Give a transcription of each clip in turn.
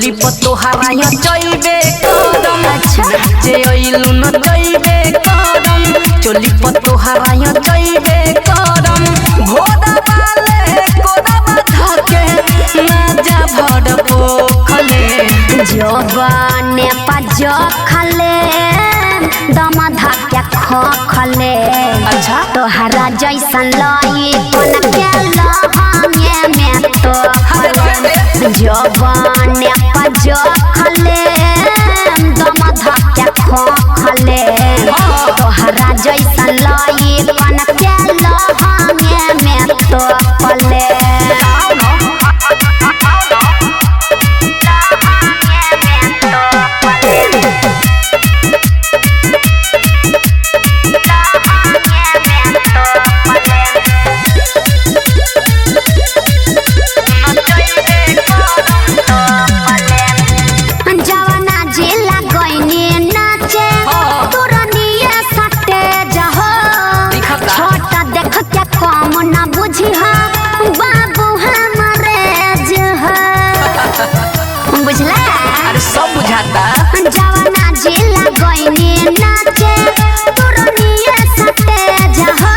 चोली पतो हराया चोइबे करम जे ओइलु न चोइबे करम चोली पतो हराया चोइबे करम घोड़ा वाले कोदा बाधा के ना जा भड़ पोखले जवाने पाजो खले दम धक्के खोखले अच्छा तोहरा जैसन लाई कोन के लहंगे में तो जवाने पाजो खले दम धक्के खोखले तोहरा जैसन लाई कोन के लहंगे में तो पले बुझला अरे सब बुझाता जवाना जिला गइनी नाचे तुरनिए सटे जहा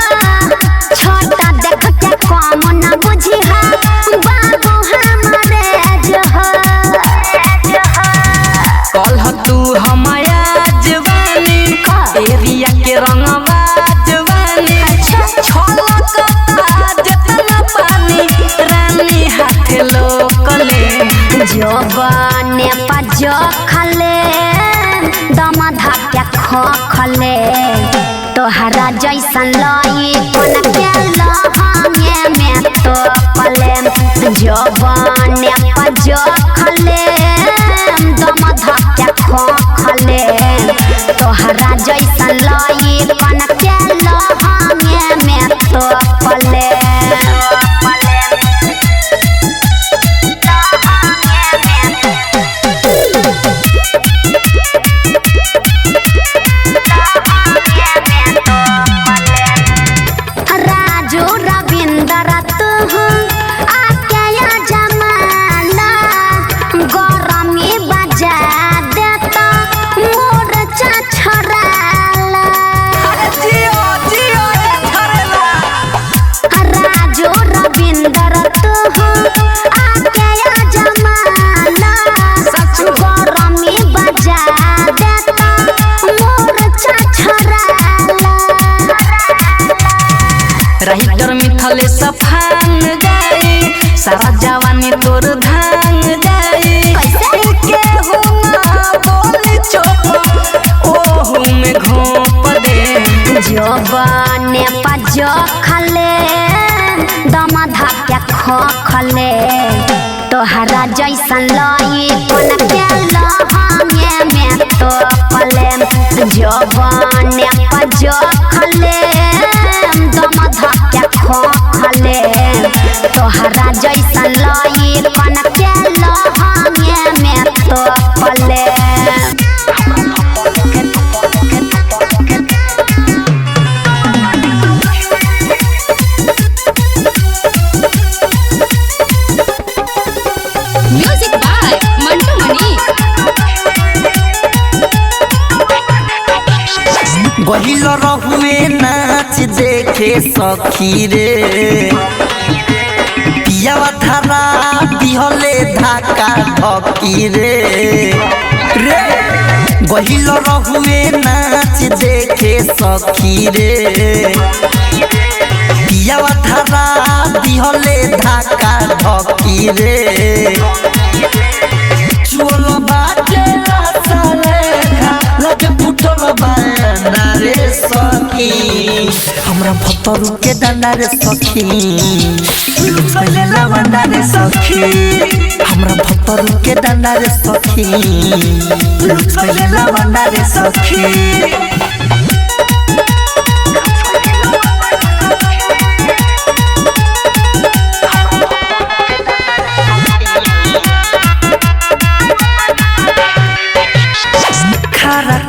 छोटा देख के कम न बुझिहा बाबू हमरे जहा कल तू हमाया जवानी एरिया के रंगवा जवानी छलकता जतना पानी रानी हाथे लोकले जवाने पाजो खले दम धक्के खोखले तोहरा जैसन लाई कोन के लहंगे में तो पले जवाने पाजो खले दम धक्के खोखले तोहरा जैसन लाई कोन के लहंगे में तो पले राइटर मिथले सफान जाई सारा जवानी तोर धान जाई के हो ना बोल चोप ओहू में घोप दे जवाने पाजो खले दम धक्के खोखले तोहरा जैसन लाई कोन के लहंगे में तो पले जवाने पाजो खले दम धक्के खोखले तोहरा जैसन लाई कोन के लहंगे में तो पले म्यूजिक बाय मंटू मनी गहिल रहुए नाच देखे सखी रे पियावा धारा दिहले धाका धकी रे रे गहिल रहुए नाच देखे सखी रे पियावा धारा दिहले धाका धकी रे चोल बाटे लगे पुटल बाना रे सखी हमरा भतरू के दाना रे सखी लुचले लवंडा रे सखी हमरा भतरू के दाना रे सखी लुचले लवंडा रे सखी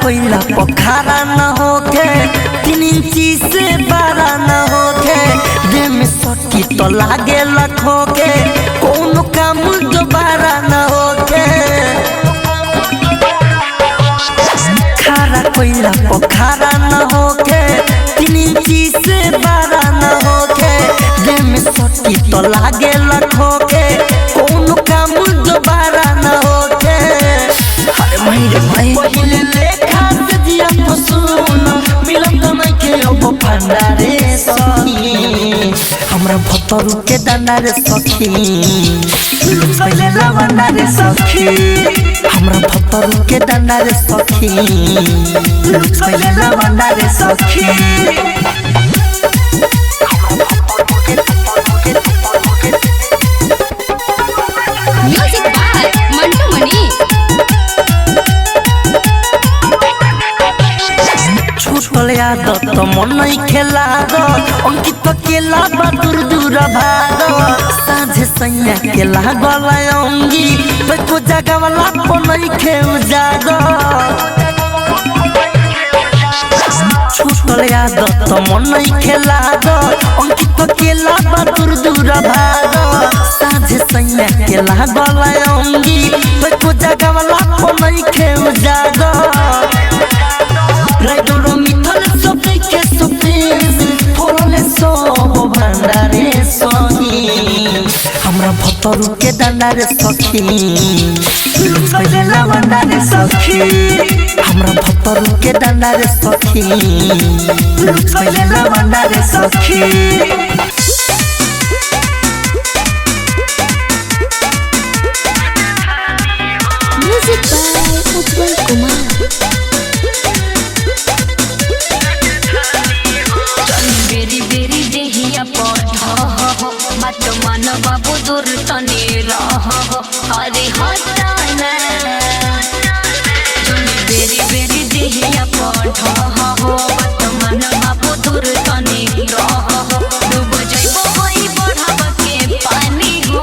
कोइला पोखरा न होके 3 इंची से बड़ा न होके दे में सटी तो लागे लखोके कौन काम दोबारा न होके कोइला पोखरा न होके 3 इंची से बारा न होके देह में सटी तो लागे लखो के कौन काम दोबारा न होके अरे मायरे माय पहिले लेखा से दिया तो सुन मिलन तो नहीं के अब भंडारे सखी हमरा भतरू के दानारे सखी पहिले लवंडारे सखी हमरा भतरू के दानारे सखी पहिले लवंडारे सखी म्यूजिक बाय मंटू मनी। छूटल आदत मन नहीं खेला अंकित केला दूर दूर भाग साझे सैया के लागल अंगी को जगह वाला नहीं खेउ जाग छूटल आदत मन नहीं खेला अंकित केला दूर दूर भाग साझे सैया के लागल अंगी को जगह वाला नहीं खेउ जाग राइडरो मिथल सोपे के सोपे फोरले सो भंडारे सखी हमरा भतरू के दानारे सखी पहिले लवंडारे सखी हमरा भतरू के दानारे सखी पहिले लवंडारे सखी म्यूजिक बाय उज्जवल कुमार। बेरी बेरी देहिया पढ़ मत मन बाबू दूर तने रह अरे हटाना बेरी बेरी देहिया पढ़ मत मन बाबू दूर तने रह डूब जइबो होई बढ़ब के पानी हो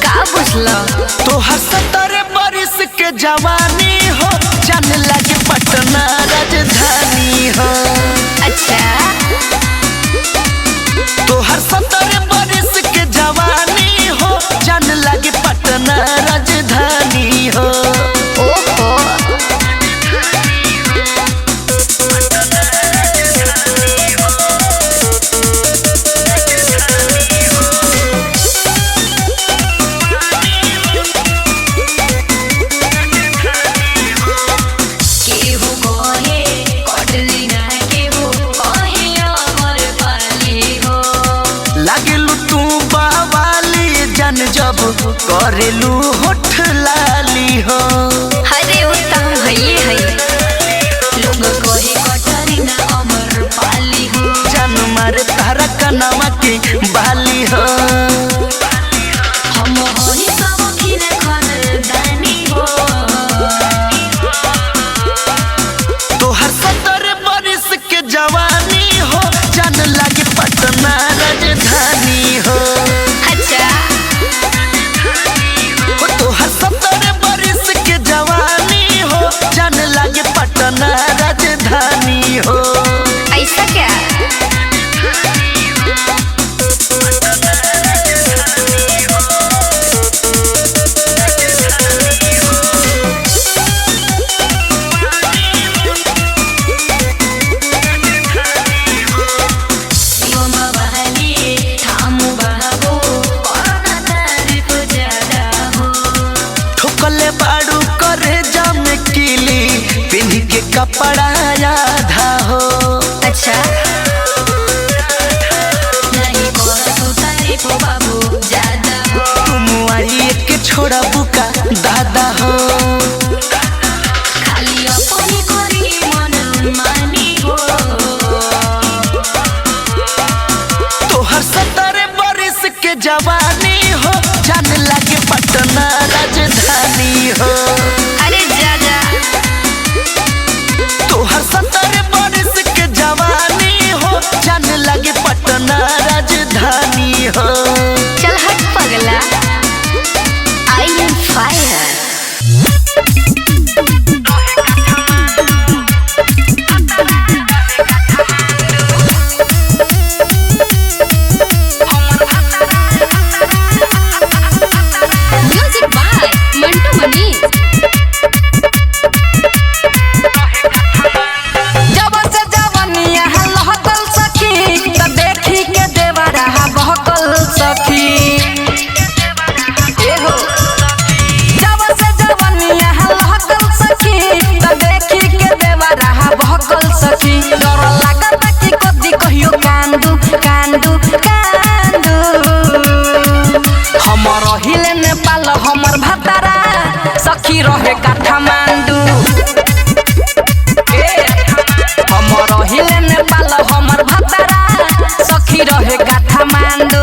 का बुझला तोहर 70 बरिस के जवानी हो जान लगे पटना राजधानी हो अच्छा तोहर 70 बरिस के जवानी हो जान लगे पटना राजधानी हो ओहो केहू कहे कटली ना केहू कहे अमर पाली हो लागेलू तू बावाली जन जब करेलू होठ लाली हो हरे उत्तम भइए है लोग कहे कटली ना अमर पाली हो जन मारे तारा कनावा के बाली हो हम होई सब खिन खानदानी हो तोहर 70 बरिस के जवानी हो जान लगे पटना राजधानी हो अच्छा तोहर 70 बरिस के जवानी हो जान लगे पटना राजधानी हो ऐसा क्या योमा बहली थामू बाबू कोरोना तारीफ ज्यादा हो ठोकले बाड़ू करे जाम किली पिन्ह के कपड़ा आधा हो अच्छा नहीं कोरोना तारीफ बाबू ज्यादा हो तुम आई के छोड़ा बुका दादा हो खाली अपनी करी मन मानी हो तोहर 70 बरिस के जवानी हो जान लगे पटना राजधानी हो अरे जा जा तोहर 70 बरिस के जवानी हो जान लगे पटना राजधानी हो चल हट पगला I am fire music by Mantu Mani. सखी रहे काठमांडू हम रहिले नेपाल हमर भतरा सखी रहे काठमांडू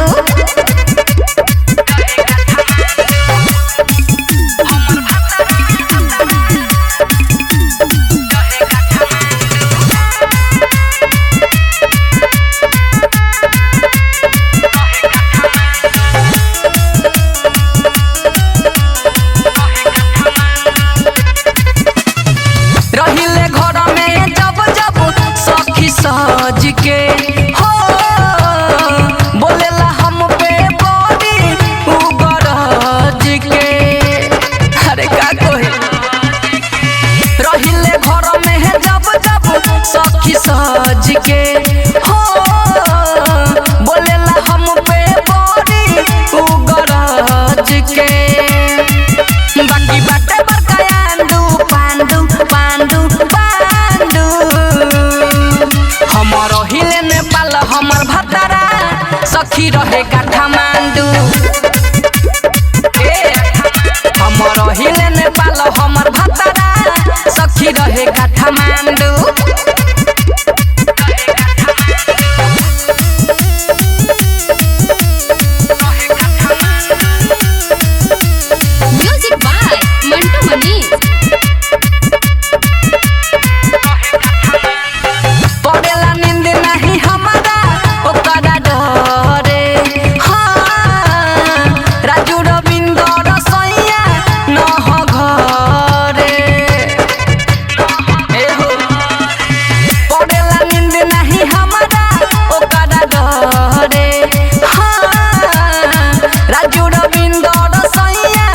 रहिले घर में जब जब सखी सज के हो बोलेला हम पे बड़ी उगरज के अरे का कहे रहिले घर में जब जब सखी सज के हो बोलेला हम पे बड़ी उगरज के बाकी बाटे बरकायांडू पांडू पांडू पांडू हमर हिले नेपाल हमर भतरा सखी रहे काठमांडू हमर हिले नेपाल हमर भतरा सखी रहे काठमांडू म्यूजिक बाय मंटू मनीष। पड़ेला नींद नहीं हमारा ओकरा डरे हाँ राजू रविंद्र रसोइया न हो घरे एहो पड़ेला नींद नहीं हमारा ओकरा डरे हाँ राजू रविंद्र रसोइया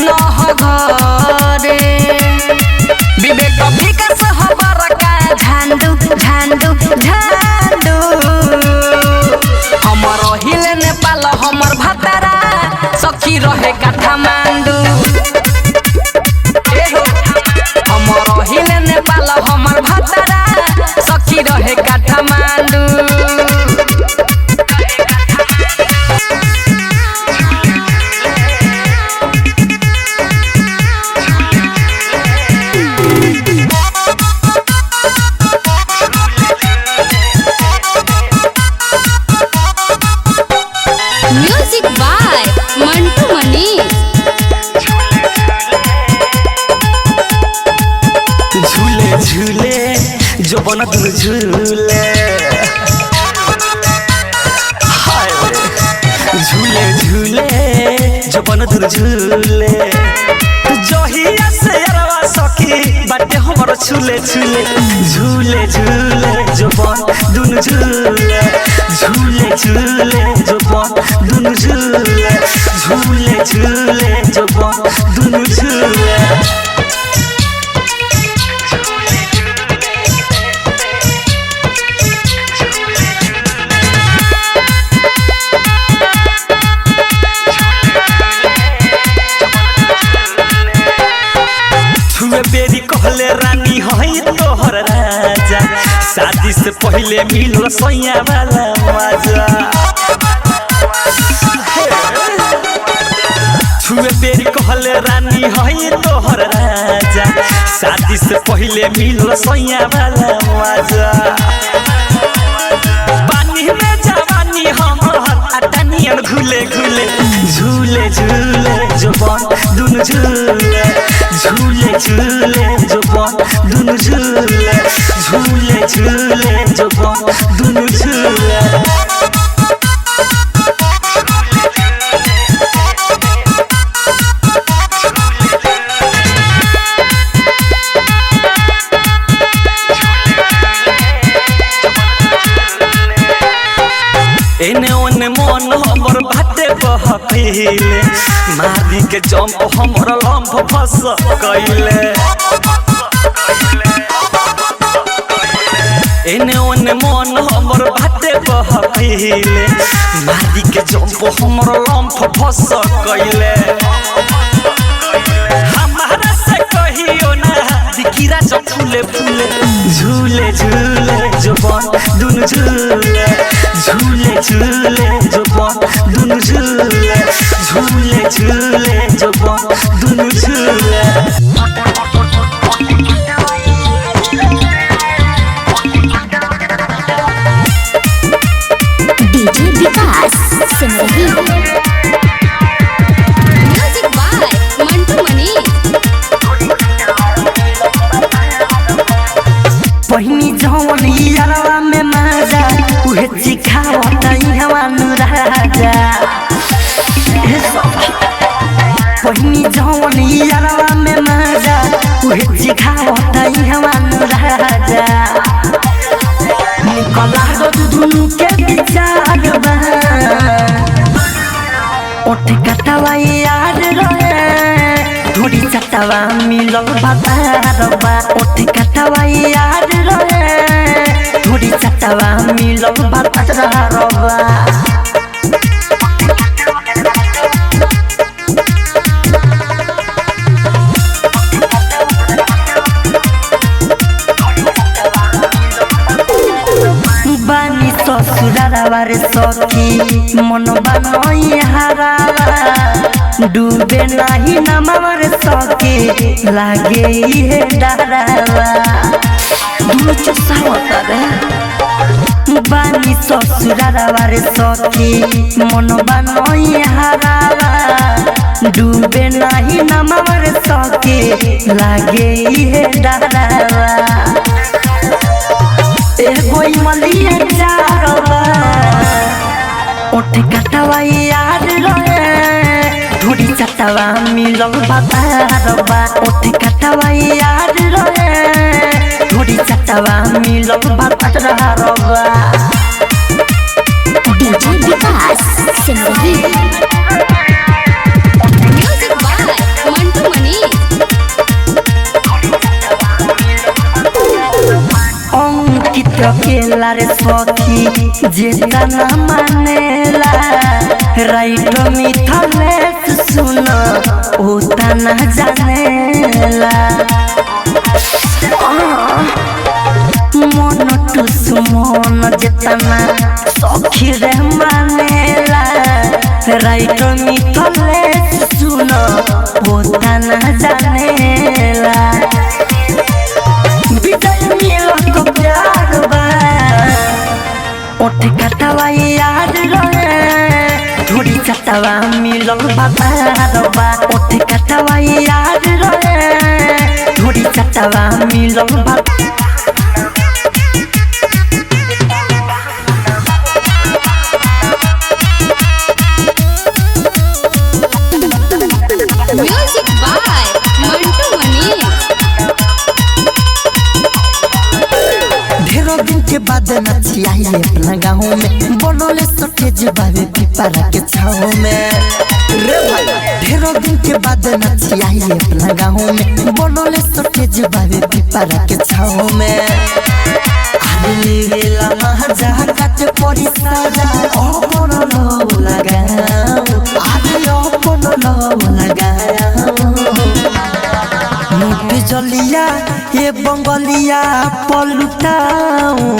न हो घरे विवेक विकास हबर का झांडू झांडू झांडू हमर हिले नेपाल हमर भतरा सखी रहे काठमांडू हमर हिले नेपाल हमर भतरा सखी रहे काठमांडू म्यूजिक बाय मंटू मनीष। झूले झूले जो बन दुनु झूले हाय रे। झूले झूले जो बन दुनु झूले जहिया से अरवा सखी बाटे हमर झूले झूले झूले झूले जो बन दुनु झूले झूले झूले जो बन दुनु झूले झूले झूले जो बन दुनु झूले छुए बेरी कहले रानी हई तोहर राजा शादी से पहले मिल सैया वाला मजा छुए बेरी कहले रानी हई तोहर राजा शादी से पहले मिल सैया वाला मजा पानी में जवानी हमर अटनियन घुले घुले झूले झूले जो बन दुनु झूले झूले झूले जो बन दुनु झूले झूले झूले जो बन दुनु झूले एने ओने मन हमर बाटे बहपीले मारी के जंप हमर लंफ फस कइले एने ओने मन हमर बाटे बहपीले मारी के जंप हमर लंफ फस कइले हमारा से कहियो ना दिकिरा जो फूले फूले झूले झूले जो बन दुनु झूले झूले झूले जो बन दुनु झूले झूले झूले जो बन दुनु झूले। जिघावता हमान राजा निकला दुनु के विचार बा ओठ कटवा यार रहे धुरी चटवा मिलल बाबा ओठ कटवा यार रहे धुरी चटवा मिलल बाबा बानी ससुरार सखी मन बनई हारा डूबे नहीं नमर सखी लागे हे डरावा दूर चसावता रे बानी ससुरार सखी मन बनई हारा डूबे नहीं नमर सखी लागे हे डरावा एगो मलिया चारवा ओठ कटवा यार रहे धुरी चटवा मिलल बाबा ओठ कटवा यार रहे धुरी चटवा मिलल बाबा डीजे विकास सिंगरी म्यूजिक बाय मंटू मनीष अंकित केला रे सखी जेता न मानेला राइट मिथलेस सुन ओता न जानेला मन टू सुमन जेता न सखी रे मानेला राइट मिथलेस सुन ओता न जानेला विजय मिलन को प्यार बा ओठ कटवा यार रहे धुरी चटवा मिलन बाबा ओठ कटवा यार रहे धुरी चटवा मिलन बाबा म्यूजिक बाय मंटू मनीष ढेरों दिन के बाद नचियाई अपना गाँव में बनोले सटेज बाबे पिपरा के छाव में रे भाई ढेरों दिन के बाद नचियाई अपना गाँव में बनोले सटेज बाबे पिपरा के छाव में आदमी वेला महाजा काट पड़ी साजा अपन लो लगाओ आदमी अपन लो लगाओ नोट जलिया ये बंगलिया पलुटाऊं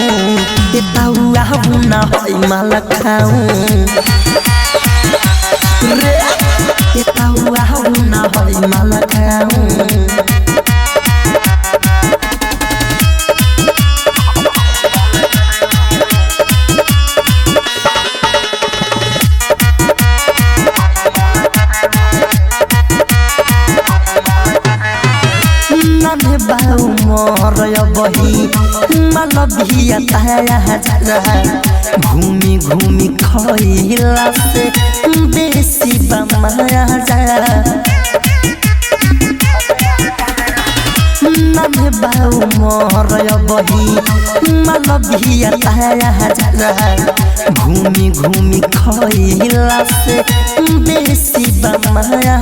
ये ताउआ बुना होई माल खाऊं रे ये ताउआ बुना होई माल खाऊं नन्हे बाऊ मोर बही मालविया ताया घूमी घूमी खइला से बेसी बमाया नन्हे बाऊ मोर बही मालविया ताया घूमी घूमी खइला से बेसी बमाया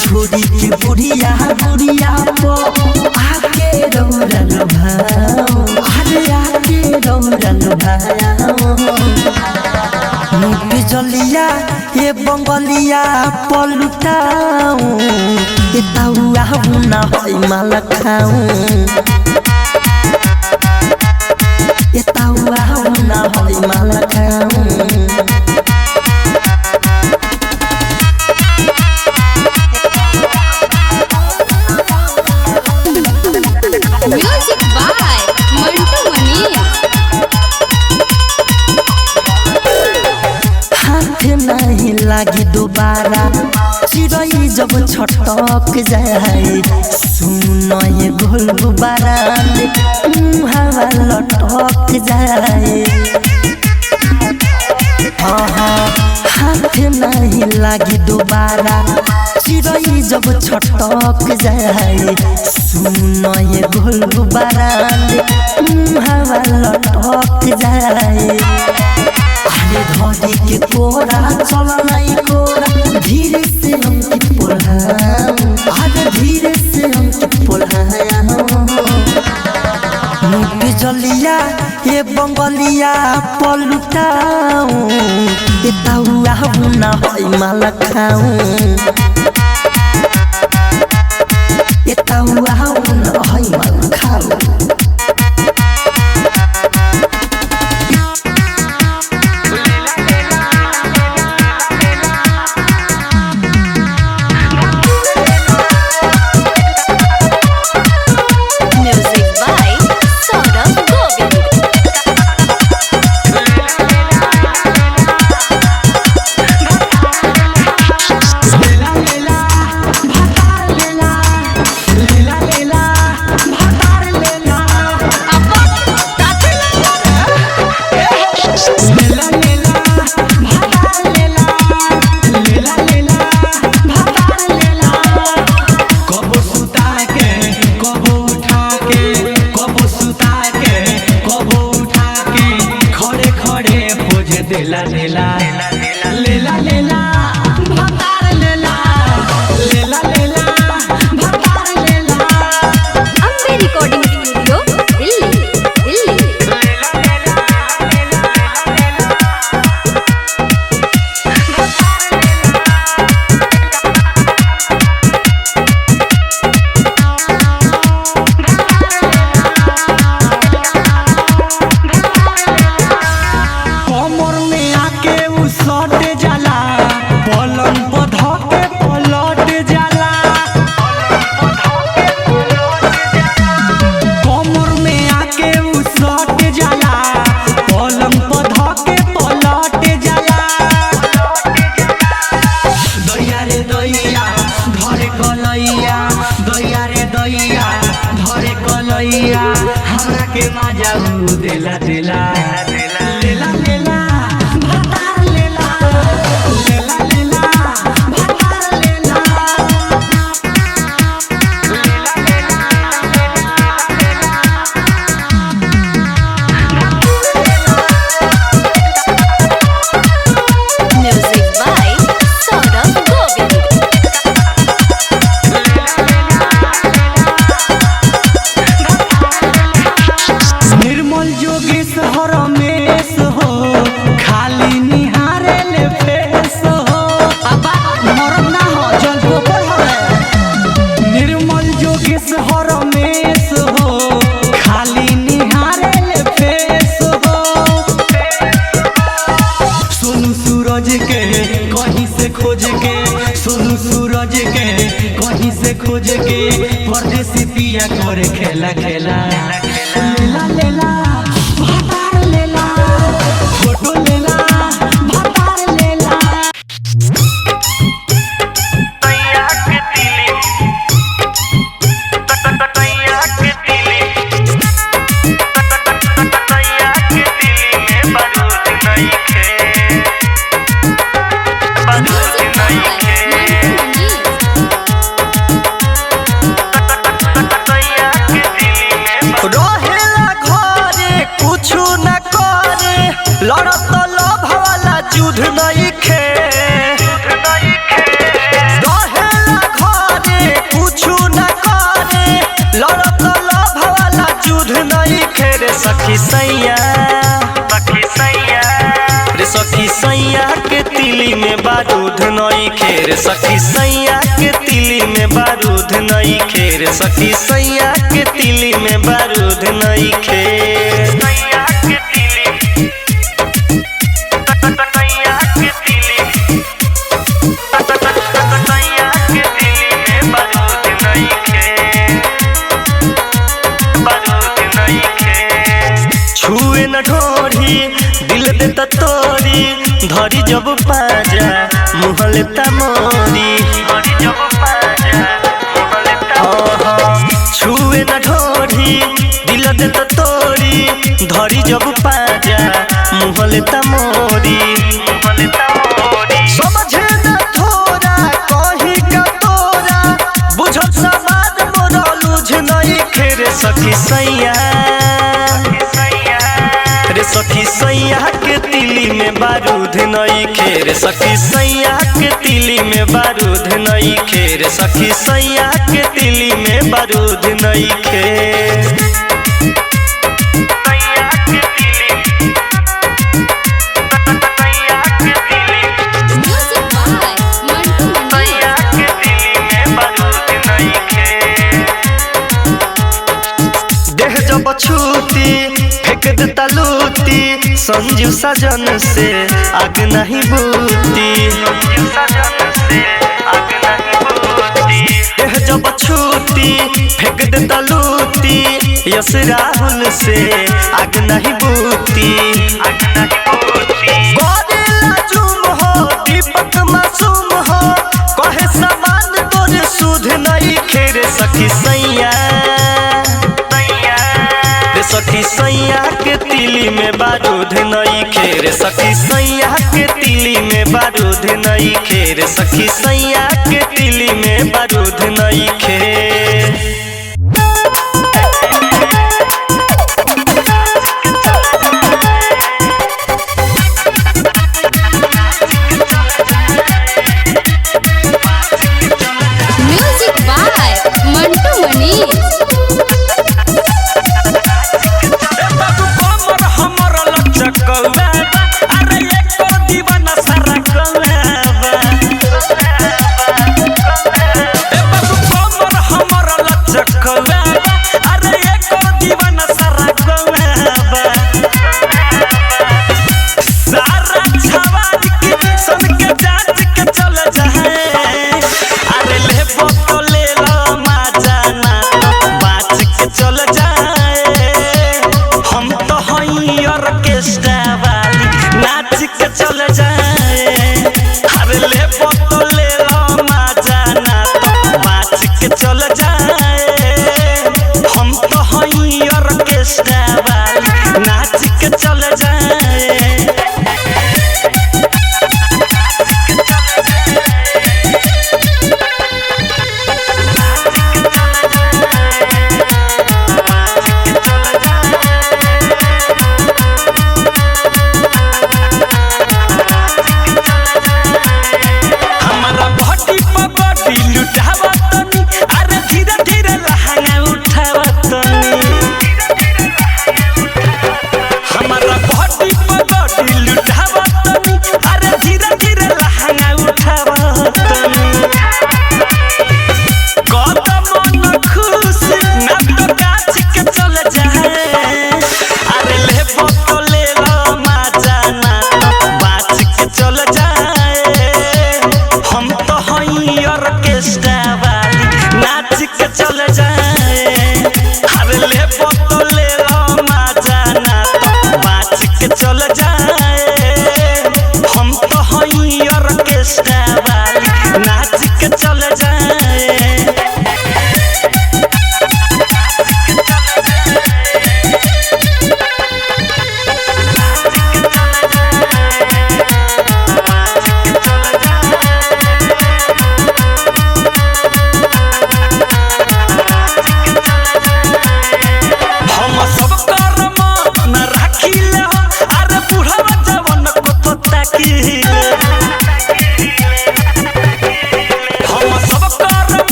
छोड़ी के बुढ़िया बुढ़िया पो आके रौरन भाओ अरे आके रौरन भाओ नोट जलिया ये बंगलिया पलुटाऊं ये ताउआ बुना होई माल खाऊं ये ताउआ बुना होई माल खाऊं म्यूजिक बाय मंटू मनीष हाथ नहीं लागी दोबारा चिड़ै जब छटक जाए सुन ये गोल गुब्बारा हवा लटक जाए हाथ नहीं लागी दोबारा चिड़ै जब छटक जाए सुन ये गोलू बारांड हवा लटक जाए अरे धरी के कोरा चल नहीं कोरा धीरे से हमके पोल्हाऊं अरे धीरे से हमके पोल्हाऊं मुख जलिया ये बंगलिया पलुटाऊं ये ताहुआ ना होई माल खाऊं ये ताहुआ ना होई माल खाऊं हमरा के मजा दिला दिला लेला लेला भतार लेला लेला लेला भतार लेला म्यूजिक बाय सौरभ गोविंद। निर्मल जोगेश हरमेश हो खाली निहारे ले फेस हो अबा मरम ना हो जल गोबर हो निर्मल जोगेश हरमेश हो खाली निहारे ले फेस हो सोनू सूरज के कहीं से खोज के सोनू सूरज के कहीं से खोज के परदेसी पिया करे खेला खेला लेला लेला भतार लेला फोटो लेला भतार लेला तैया के दिली तैया के दिली तैया के दिली में बारूद नहीं खे बारूद नहीं खे तैया के दिली में रहेला घरे कुछु न करे लड़त लोभ वाला युद्ध नहीं खे रहेला घरे कुछु न करे लड़त लोभ वाला युद्ध नहीं खे रे सखी सैया रे सखी सैया के तिली में बारूद नहीं खे रे सखी सैया के तिली में बारूद नहीं खे रे सखी सैया के तिली में बारूद नहीं खे तैया के दिली तैया के दिली तैया के दिली में बारूद नहीं खे बारूद नहीं खे छुए न ढोरी दिल देता तोरी धरी जब पाजा मुहले तमोरी बड़ी जब पाजा मोहले छुए न ढोरी दिल देता तोरी धरी जब पाजा मुहले तमोरी मोहले तमोरी समझे न थोड़ा कहीं का सखी सैया रे सखी सैया के तिली में बारूद नइखे रे सखी सैया के तिली में बारूद नइखे रे सखी सैया के तिली में बारूद नइखे छूती फेंक देता लूटी संजू सजन से आग नहीं बूती जब छूती फेंक देता लूटी यस राहुल से आग नहीं बूती दीपक मासूम हो कहे समान तोरे सुध नहीं खेरे सखी सैया सखी सैया के तिली में बारूद नइखे रे सखी सैया के तिली में बारूद नइखे रे सखी सैया के तिली में बारूद नइखे म्यूजिक बाय मंटू मनी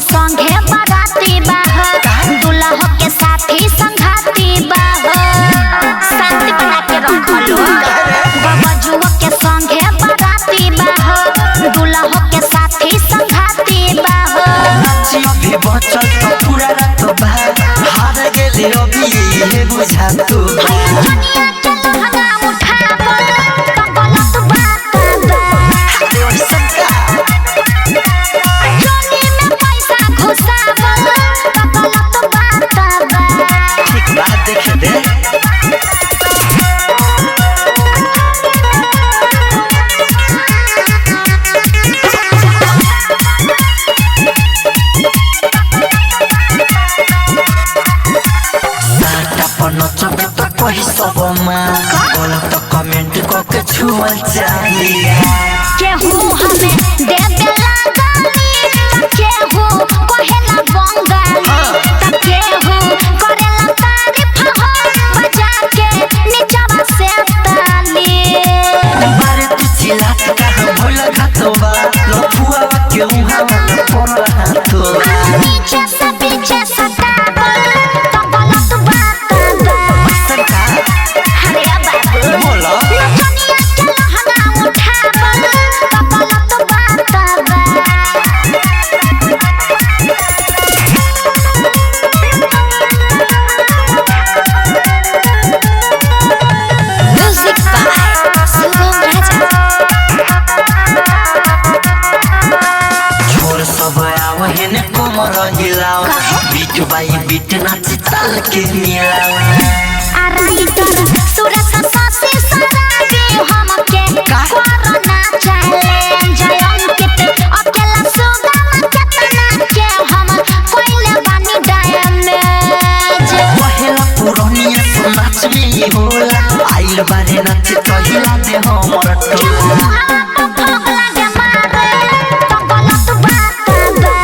संगे बाराती बाह दुल्हा के साथी संघाती बाह बोला तो कमेंट करके छुअल चाहिए केहू हमें दे देला गाली केहू कहेला बंगाली त केहू करेला तारीफ हम बजा के नीचवा से ताली बारे तू चिल्लात कहाँ भूल घातोबा लफुआ के उहाँ वाला पर हाथो नीचे से पीछे सटाबल तो गलत बात बा सरका अरे बाबू बोला नचनिया के लहंगा उठाबल तो गलत बात बा म्यूजिक बाय शुभम राजा छोर सब आवहे ने कोमर हिलाओ बीट बाई बीट नाच ताल के मिलाओ आराइटर सुरस सासी सराबी हमके कोरोना चैलेंज अंकित अकेला सुगम केतना के हम कोइले बानी डैमेज पहला पुरानिया तो नाच में होला आइल बारे नाच तो हिला दे हमर टोला भोग लागे मारे तो गलत बात बा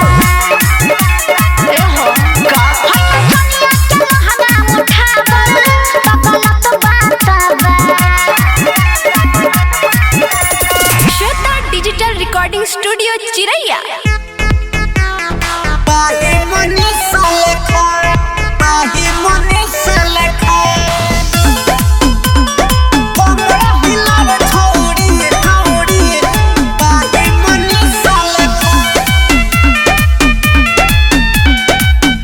एहो का दुनिया के लहंगा उठाबल तो गलत बात बा श्वेता डिजिटल रिकॉर्डिंग स्टूडियो चिरैया। पाही मनी साले खाए पाही मनी साले खाए हमरा हिलावे छोड़ी छोड़ी पाही मनी साले खाए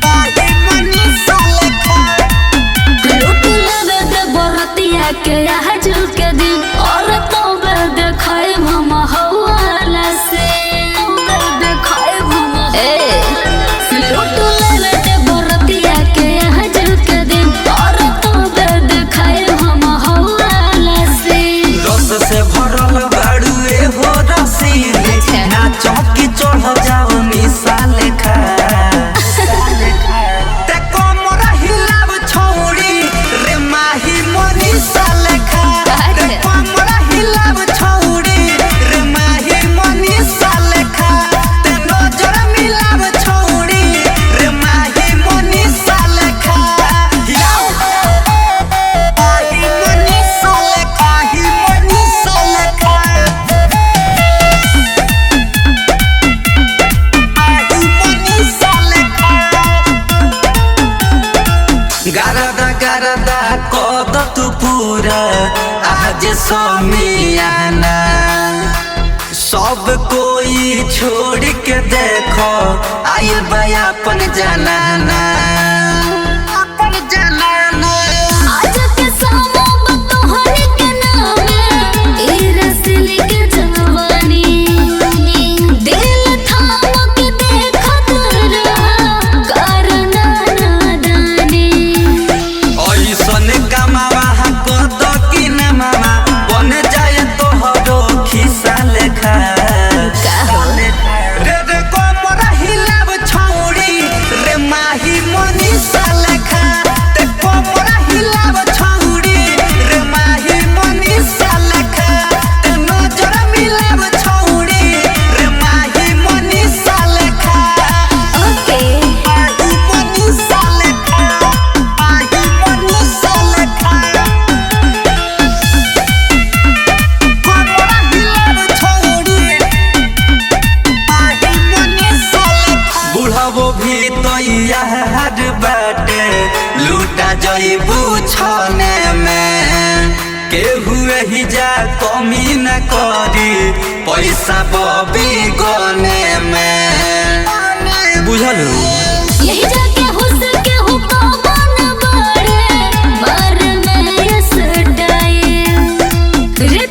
पाही मनी साले खाए लूट लेवे दे बरतिया के आजू के दिन और तो देखाए हम हवाला से देखाए हम लूट लेवे दे बरतिया के आजू के दिन और तो देखाए हम हवाला से रस से भरल बाड़ुए हो रसीले ना चौकी चढ़ जाओ मिसाले खा ते कोमर हिलाव छोड़ी रे माही मोरी साले खा ते कोमर हिलाव छोड़ी रे माही मोरी साले खा ते नजर मिलाव छोड़ी रे माही मोरी साले खा हिलाओ माही मोरी साले खा ही मोरी साले खा माही मोरी साले खा गारदा कद तू पूरा आज समियाना सब कोई छोड़ के देखो आइल बा अपन जनाना अपन जनाना आज के सामो तोहरे के नामे ए रसली के जवानी दिल थाम के देखत रहा करना नादानी ऐसन कमावा कद कि न मामा बन जाए तोहरो खिसा लेखा रे रे कोमर हिलाव छोड़ी रे माही मनी सालेखा ते कोमर हिलाव छोड़ी रे माही मनी सालेखा ते नजर मिलाव छोड़ी रे माही मनी सालेखा ओके माही मनी सालेखा माही मनी सालेखा कोमर हिलाव छोड़ी बुढ़ावो भी तैयार बाटे लूटा जइबू छने में केहू ही जा कमी न करी पैसा बबी गने में बुझल यही जाके हुस्न के हुक्म बड़े मार में ये सटाए रे